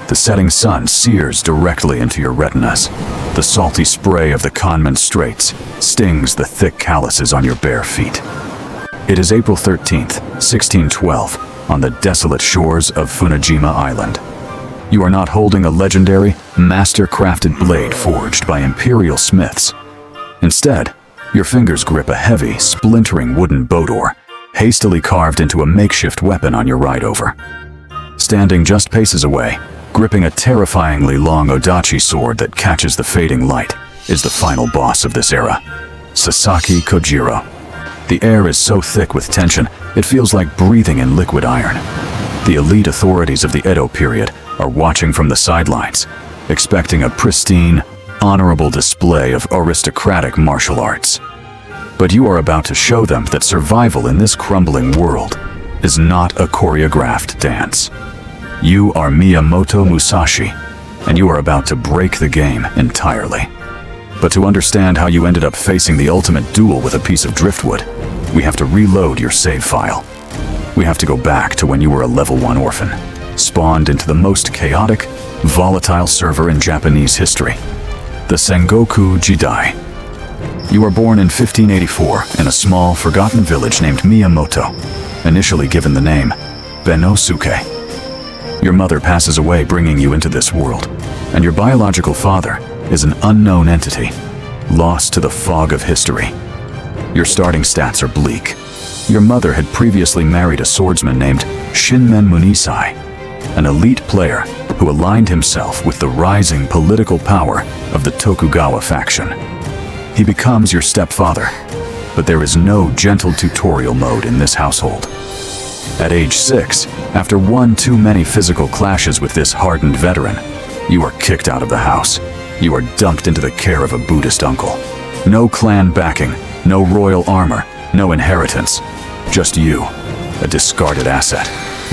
The setting sun sears directly into your retinas. The salty spray of the Kanman Straits stings the thick calluses on your bare feet. It is April 13th, 1612, on the desolate shores of Funajima Island. You are not holding a legendary, master-crafted blade forged by imperial smiths. Instead, your fingers grip a heavy, splintering wooden boat oar, hastily carved into a makeshift weapon on your ride-over. Standing just paces away, gripping a terrifyingly long odachi sword that catches the fading light, is the final boss of this era, Sasaki Kojiro. The air is so thick with tension, it feels like breathing in liquid iron. The elite authorities of the Edo period are watching from the sidelines, expecting a pristine, honorable display of aristocratic martial arts. But you are about to show them that survival in this crumbling world is not a choreographed dance. You are Miyamoto Musashi, and you are about to break the game entirely. But to understand how you ended up facing the ultimate duel with a piece of driftwood, we have to reload your save file. We have to go back to when you were a level 1 orphan, spawned into the most chaotic, volatile server in Japanese history, the Sengoku Jidai. You were born in 1584 in a small, forgotten village named Miyamoto, initially given the name Benosuke. Your mother passes away bringing you into this world, and your biological father is an unknown entity, lost to the fog of history. Your starting stats are bleak. Your mother had previously married a swordsman named Shinmen Munisai, an elite player who aligned himself with the rising political power of the Tokugawa faction. He becomes your stepfather, but there is no gentle tutorial mode in this household. At age 6, after one too many physical clashes with this hardened veteran, you are kicked out of the house. You are dumped into the care of a Buddhist uncle. No clan backing, no royal armor, no inheritance. Just you, a discarded asset,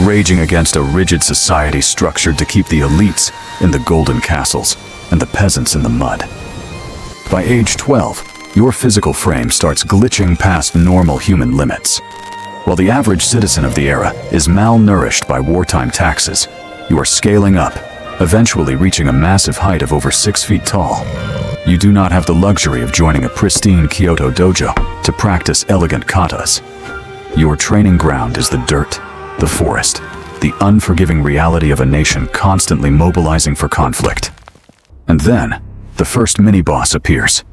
raging against a rigid society structured to keep the elites in the golden castles and the peasants in the mud. By age 12, your physical frame starts glitching past normal human limits. While the average citizen of the era is malnourished by wartime taxes, you are scaling up, eventually reaching a massive height of over 6 feet tall. You do not have the luxury of joining a pristine Kyoto dojo to practice elegant katas. Your training ground is the dirt, the forest, the unforgiving reality of a nation constantly mobilizing for conflict. And then, the first mini-boss appears.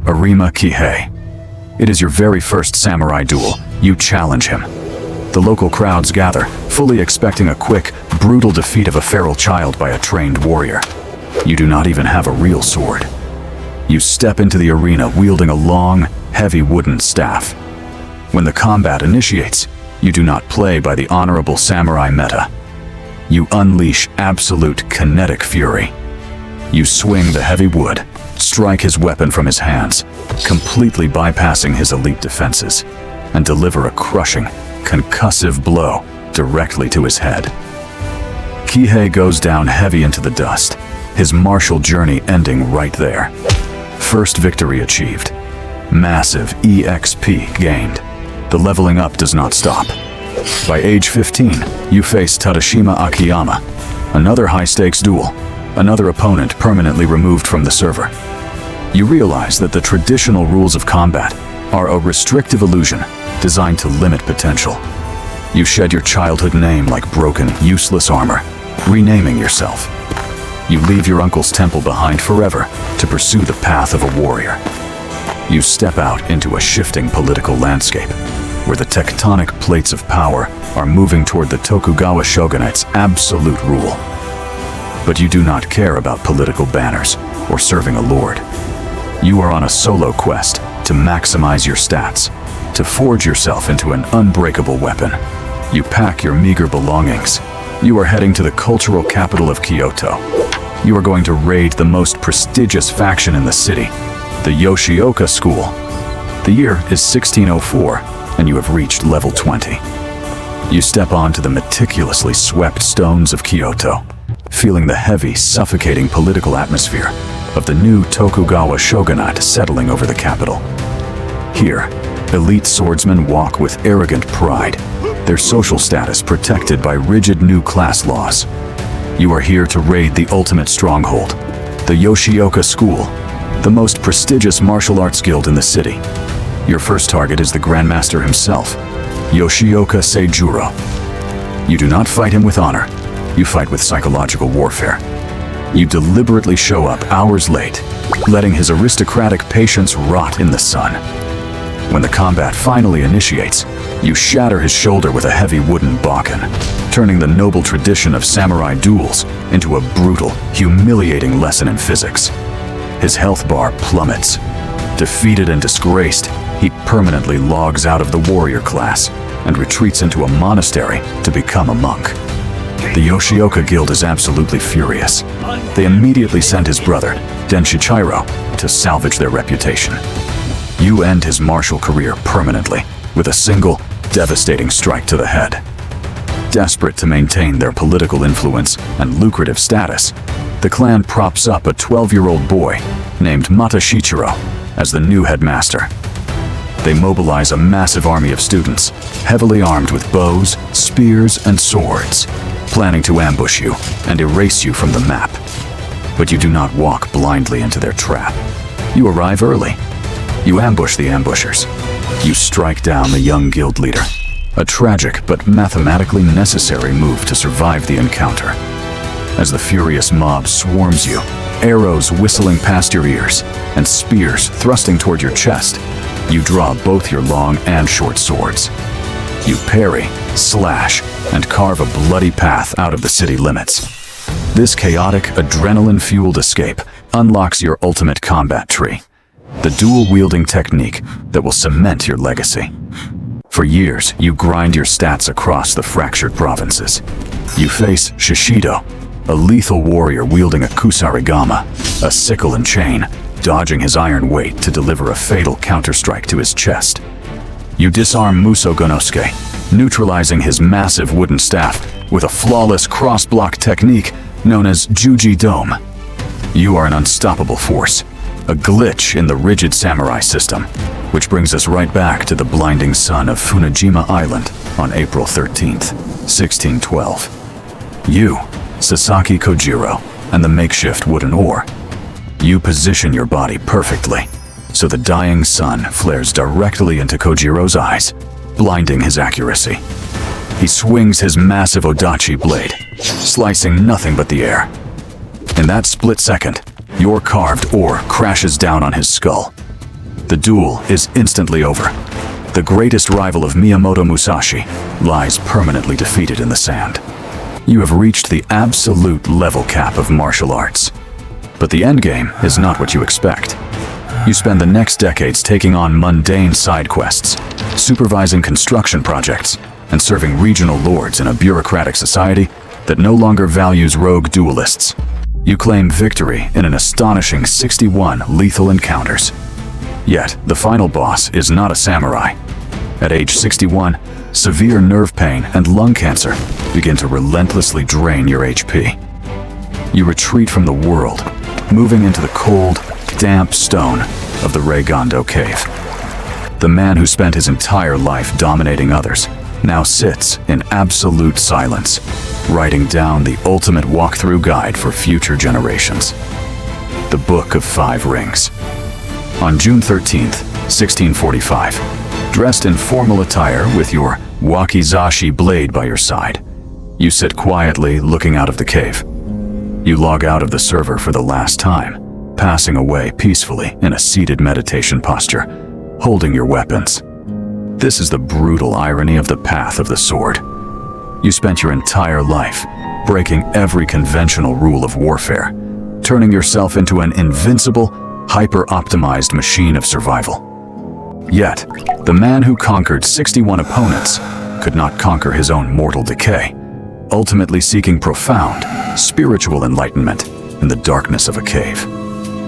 Arima Kihei. It is your very first samurai duel. You challenge him. The local crowds gather, fully expecting a quick, brutal defeat of a feral child by a trained warrior. You do not even have a real sword. You step into the arena wielding a long, heavy wooden staff. When the combat initiates, you do not play by the honorable samurai meta. You unleash absolute kinetic fury. You swing the heavy wood, strike his weapon from his hands, completely bypassing his elite defenses, and deliver a crushing, concussive blow directly to his head. Kihei goes down heavy into the dust, his martial journey ending right there. First victory achieved. Massive EXP gained. The leveling up does not stop. By age 15, you face Tadashima Akiyama, another high-stakes duel, another opponent permanently removed from the server. You realize that the traditional rules of combat are a restrictive illusion designed to limit potential. You shed your childhood name like broken, useless armor, renaming yourself. You leave your uncle's temple behind forever to pursue the path of a warrior. You step out into a shifting political landscape, where the tectonic plates of power are moving toward the Tokugawa shogunate's absolute rule. But you do not care about political banners or serving a lord. You are on a solo quest to maximize your stats, to forge yourself into an unbreakable weapon. You pack your meager belongings. You are heading to the cultural capital of Kyoto. You are going to raid the most prestigious faction in the city, the Yoshioka school. The year is 1604, and you have reached level 20. You step onto the meticulously swept stones of Kyoto, feeling the heavy, suffocating political atmosphere of the new Tokugawa shogunate settling over the capital. Here, elite swordsmen walk with arrogant pride, their social status protected by rigid new class laws. You are here to raid the ultimate stronghold, the Yoshioka School, the most prestigious martial arts guild in the city. Your first target is the grandmaster himself, Yoshioka Seijuro. You do not fight him with honor, you fight with psychological warfare. You deliberately show up hours late, letting his aristocratic patience rot in the sun. When the combat finally initiates, you shatter his shoulder with a heavy wooden bokken, turning the noble tradition of samurai duels into a brutal, humiliating lesson in physics. His health bar plummets. Defeated and disgraced, he permanently logs out of the warrior class and retreats into a monastery to become a monk. The Yoshioka Guild is absolutely furious. They immediately send his brother, Seijuro, to salvage their reputation. You end his martial career permanently with a single, devastating strike to the head. Desperate to maintain their political influence and lucrative status, the clan props up a 12-year-old boy named Seijuro as the new headmaster. They mobilize a massive army of students, heavily armed with bows, spears, and swords, planning to ambush you and erase you from the map. But you do not walk blindly into their trap. You arrive early. You ambush the ambushers. You strike down the young guild leader. A tragic but mathematically necessary move to survive the encounter. As the furious mob swarms you, arrows whistling past your ears and spears thrusting toward your chest, you draw both your long and short swords. You parry, slash, and carve a bloody path out of the city limits. This chaotic, adrenaline-fueled escape unlocks your ultimate combat tree, the dual-wielding technique that will cement your legacy. For years, you grind your stats across the fractured provinces. You face Shishido, a lethal warrior wielding a kusarigama, a sickle and chain, dodging his iron weight to deliver a fatal counterstrike to his chest. You disarm Muso Gonosuke, neutralizing his massive wooden staff with a flawless cross-block technique known as Juji Dome. You are an unstoppable force, a glitch in the rigid samurai system, which brings us right back to the blinding sun of Funajima Island on April 13th, 1612. You, Sasaki Kojiro, and the makeshift wooden oar. You position your body perfectly, so the dying sun flares directly into Kojiro's eyes, blinding his accuracy. He swings his massive odachi blade, slicing nothing but the air. In that split second, your carved oar crashes down on his skull. The duel is instantly over. The greatest rival of Miyamoto Musashi lies permanently defeated in the sand. You have reached the absolute level cap of martial arts. But the endgame is not what you expect. You spend the next decades taking on mundane side quests, supervising construction projects, and serving regional lords in a bureaucratic society that no longer values rogue duelists. You claim victory in an astonishing 61 lethal encounters. Yet, the final boss is not a samurai. At age 61, severe nerve pain and lung cancer begin to relentlessly drain your HP. You retreat from the world, moving into the cold, damp stone of the Reigondo cave. The man who spent his entire life dominating others now sits in absolute silence, writing down the ultimate walkthrough guide for future generations. The Book of Five Rings. On June 13th, 1645, dressed in formal attire with your wakizashi blade by your side, you sit quietly looking out of the cave. You log out of the server for the last time, passing away peacefully in a seated meditation posture, holding your weapons. This is the brutal irony of the path of the sword. You spent your entire life breaking every conventional rule of warfare, turning yourself into an invincible, hyper-optimized machine of survival. Yet, the man who conquered 61 opponents could not conquer his own mortal decay, ultimately seeking profound, spiritual enlightenment in the darkness of a cave.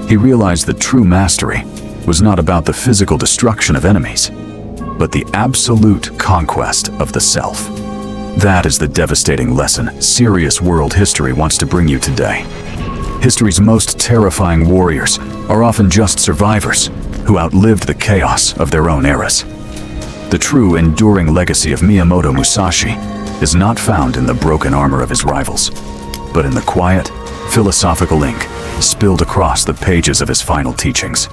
He realized that true mastery was not about the physical destruction of enemies, but the absolute conquest of the self. That is the devastating lesson serious world history wants to bring you today. History's most terrifying warriors are often just survivors who outlived the chaos of their own eras. The true enduring legacy of Miyamoto Musashi is not found in the broken armor of his rivals, but in the quiet, philosophical ink spilled across the pages of his final teachings.